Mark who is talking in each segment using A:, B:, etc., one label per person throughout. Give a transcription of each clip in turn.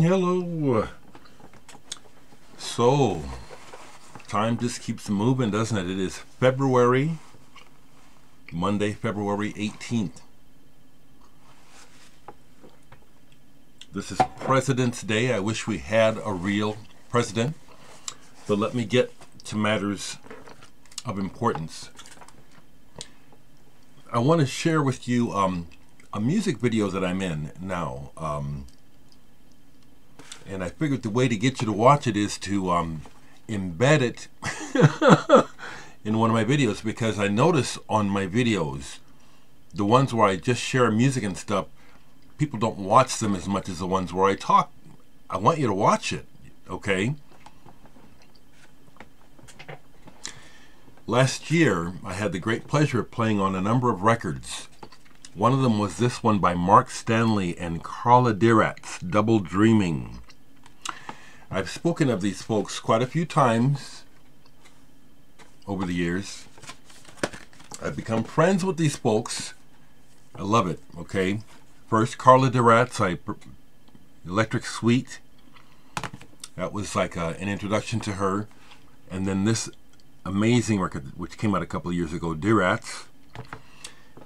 A: Hello. So, time just keeps moving, doesn't it? It is Monday, February 18th. This is President's Day. I wish we had a real president. But let me get to matters of importance. I want to share with you a music video that I'm in now. And I figured the way to get you to watch it is to embed it in one of my videos, because I notice on my videos, the ones where I just share music and stuff, people don't watch them as much as the ones where I talk. I want you to watch it, okay? Last year, I had the great pleasure of playing on a number of records. One of them was this one by Mark Stanley and Carla Dereck, Double Dreaming. I've spoken of these folks quite a few times over the years. I've become friends with these folks. I love it, okay? First, Carla Dereck, Electric Suite. That was like an introduction to her. And then this amazing record, which came out a couple of years ago, Dereck.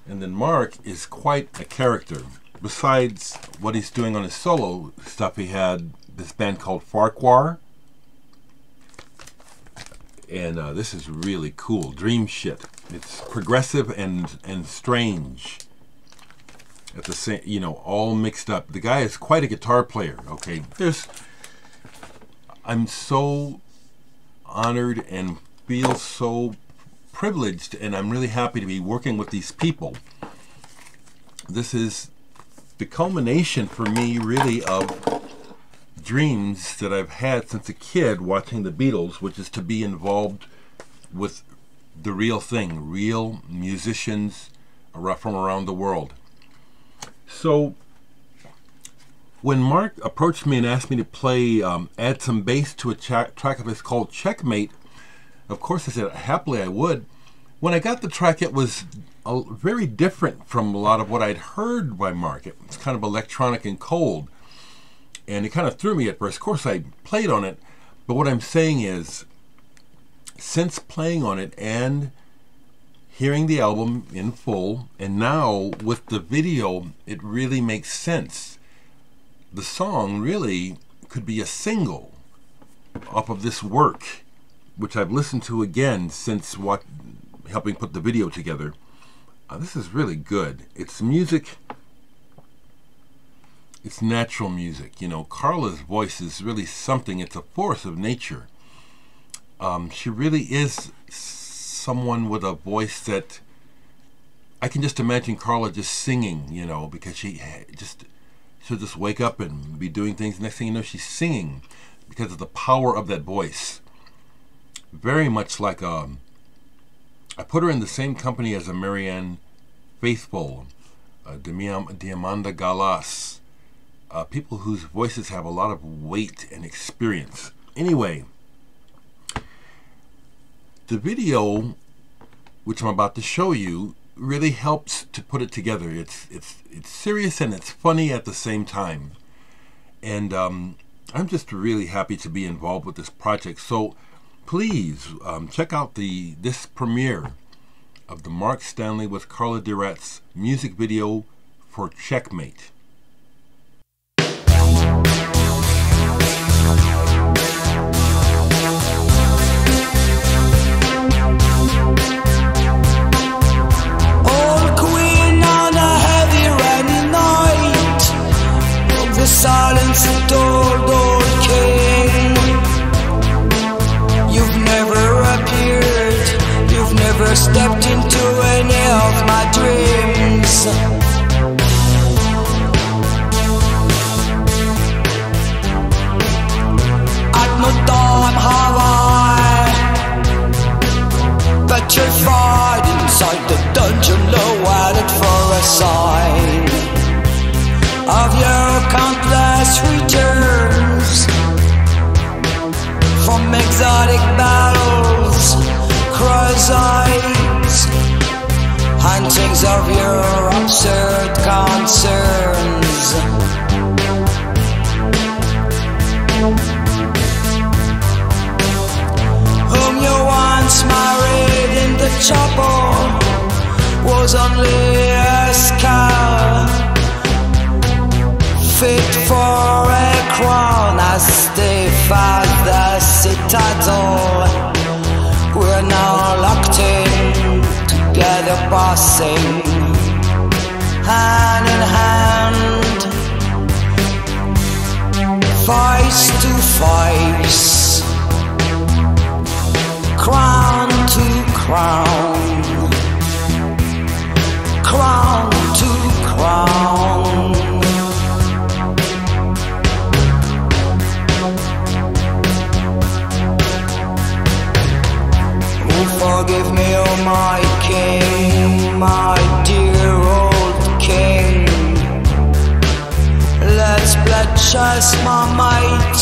A: And then Mark is quite a character. Besides what he's doing on his solo stuff, he had this band called Farquhar. And this is really cool. Dream shit. It's progressive and strange at the same, you know, all mixed up. The guy is quite a guitar player, okay? I'm so honored and feel so privileged, and I'm really happy to be working with these people. This is the culmination for me, really, of dreams that I've had since a kid watching the Beatles, which is to be involved with the real thing, real musicians from around the world. So when Mark approached me and asked me to play, add some bass to a track of his called Checkmate, of course I said happily I would. When I got the track, it was very different from a lot of what I'd heard by Mark. It was kind of electronic and cold, and it kind of threw me at first. Of course I played on it, but what I'm saying is, since playing on it and hearing the album in full, and now with the video, it really makes sense. The song really could be a single off of this work, which I've listened to again since helping put the video together. This is really good. It's music. It's natural music. You know, Carla's voice is really something. It's a force of nature. She really is someone with a voice that I can just imagine Carla just singing, you know, because she'll just wake up and be doing things. Next thing you know, she's singing because of the power of that voice. Very much like I put her in the same company as a Marianne Faithfull, Diamanda Galas, people whose voices have a lot of weight and experience. Anyway, the video, which I'm about to show you, really helps to put it together. It's serious and it's funny at the same time, and I'm just really happy to be involved with this project. So please check out this premiere of the Mark Stanley with Carla Dereck's music video for Checkmate.
B: Old queen on a heavy rainy night, broke the silence of old king. You've never appeared, you've never stepped into any of my dreams. At no time have I petrified inside the dungeon, waited for a sign of your countless returns from exotic battles, cross eyes, huntings of your absurd fit for a crown as stiff as the citadel. We're now locked in, together passing, hand in hand, face to face, crown to crown, crown to crown. Forgive me, oh my king, my dear old king. Let's pledge us, my might,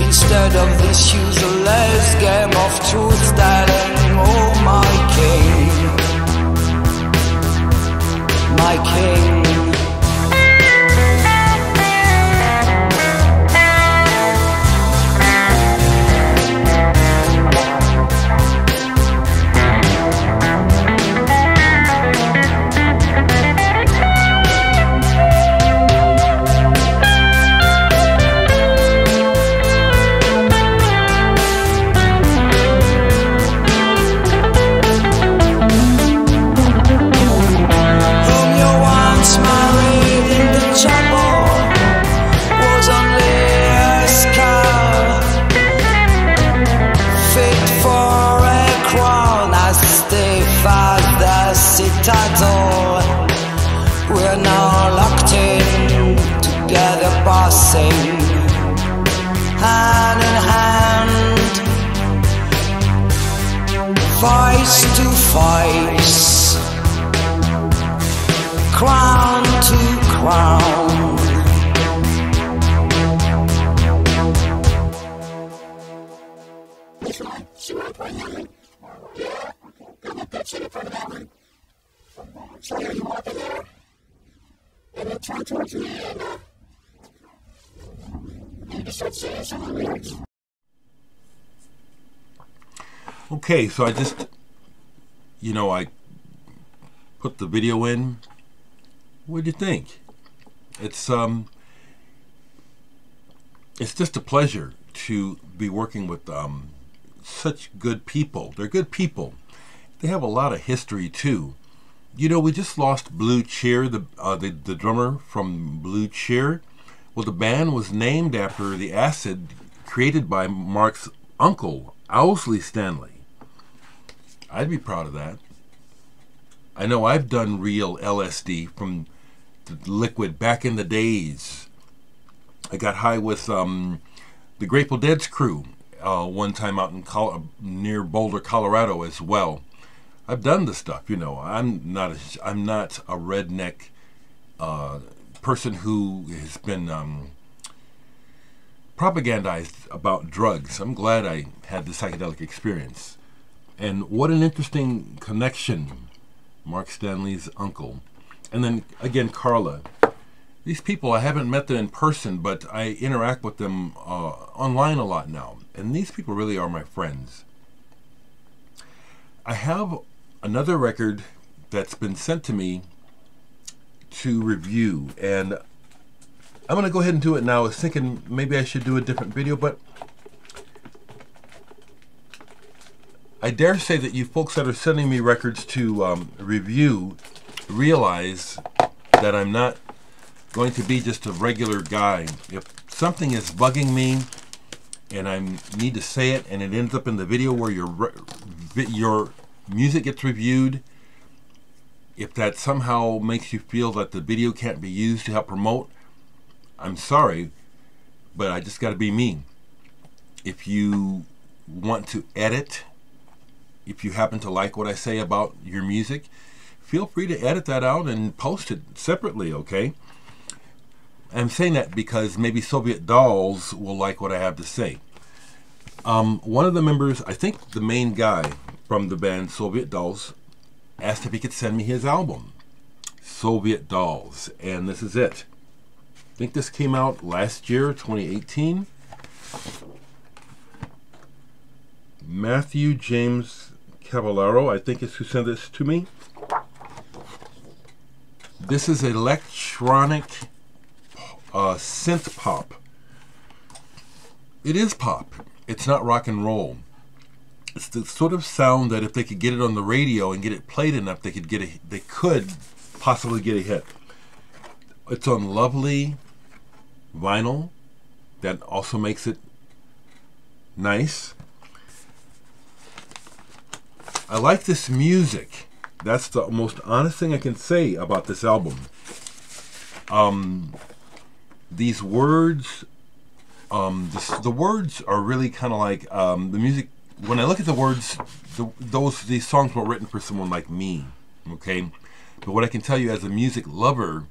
B: instead of this useless game of truth-telling. Oh my king, my king. We're now locked in, together passing, hand in hand, face to face, crown to crown.
A: Okay, so I just, I put the video in. What do you think? It's just a pleasure to be working with such good people. They're good people. They have a lot of history too. We just lost Blue Cheer, the drummer from Blue Cheer. Well, the band was named after the acid created by Mark's uncle, Owsley Stanley. I'd be proud of that. I know I've done real LSD from the liquid back in the days. I got high with the Grateful Dead's crew one time out in near Boulder, Colorado as well. I've done the stuff, I'm not a redneck person who has been propagandized about drugs. I'm glad I had the psychedelic experience. And what an interesting connection, Mark Stanley's uncle. And then again, Carla. These people, I haven't met them in person, but I interact with them online a lot now. And these people really are my friends. I have another record that's been sent to me to review, and I'm going to go ahead and do it now. I was thinking maybe I should do a different video, but I dare say that you folks that are sending me records to review realize that I'm not going to be just a regular guy. If something is bugging me and I need to say it and it ends up in the video where your music gets reviewed, if that somehow makes you feel that the video can't be used to help promote, I'm sorry, but I just got to be me. If you want to edit, if you happen to like what I say about your music, feel free to edit that out and post it separately, okay? I'm saying that because maybe Soviet Dolls will like what I have to say. One of the members, I think the main guy from the band Soviet Dolls, asked if he could send me his album, Soviet Dolls, and this is it. I think this came out last year, 2018. Matthew James Cavallaro, I think, is who sent this to me. This is electronic synth pop. It is pop. It's not rock and roll. It's the sort of sound that if they could get it on the radio and get it played enough, they could possibly get a hit. It's on lovely vinyl. That also makes it nice. I like this music. That's the most honest thing I can say about this album. These words, the words are really kind of like the music. When I look at the words, these songs were written for someone like me, okay? But what I can tell you as a music lover,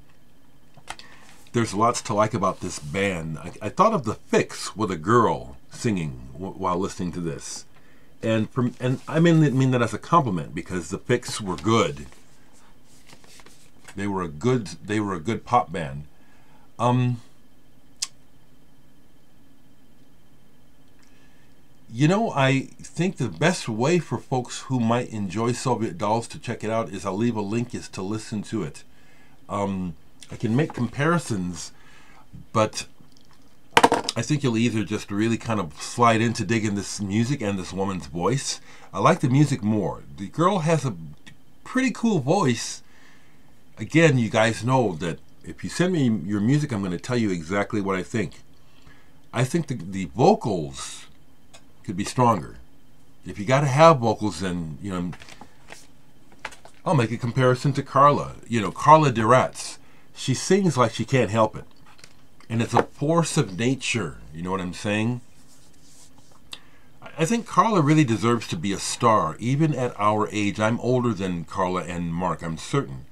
A: there's lots to like about this band. I thought of The Fix with a girl singing while listening to this. And I mean that as a compliment, because The Fix were good. They were a good pop band. You know, I think the best way for folks who might enjoy Soviet Dolls to check it out is I'll leave a link is to listen to it. I can make comparisons, but I think you'll either just really kind of slide into digging this music and this woman's voice. I like the music more. The girl has a pretty cool voice. Again, you guys know that if you send me your music, I'm going to tell you exactly what I think. I think the vocals could be stronger. If you got to have vocals, then, you know, I'll make a comparison to Carla. You know, Carla Dereck. She sings like she can't help it. And it's a force of nature. You know what I'm saying? I think Carla really deserves to be a star, even at our age. I'm older than Carla and Mark, I'm certain.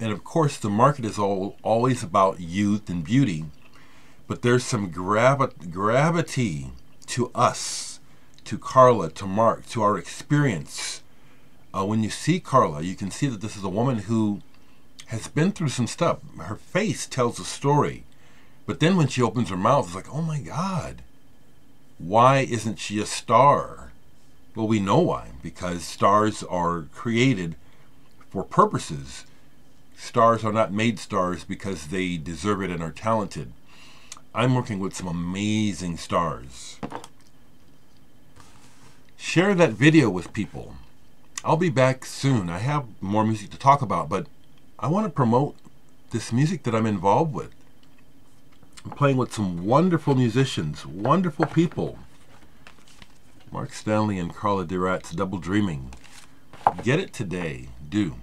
A: And of course, the market is always about youth and beauty. But there's some gravity to us, to Carla, to Mark, to our experience. When you see Carla, you can see that this is a woman who has been through some stuff. Her face tells a story. But then when she opens her mouth, it's like, oh my God, why isn't she a star? Well, we know why. Because stars are created for purposes. Stars are not made stars because they deserve it and are talented. I'm working with some amazing stars. Share that video with people. I'll be back soon. I have more music to talk about, but I want to promote this music that I'm involved with. I'm playing with some wonderful musicians, wonderful people. Mark Stanley and Carla Dereck's Double Dreaming. Get it today. Do.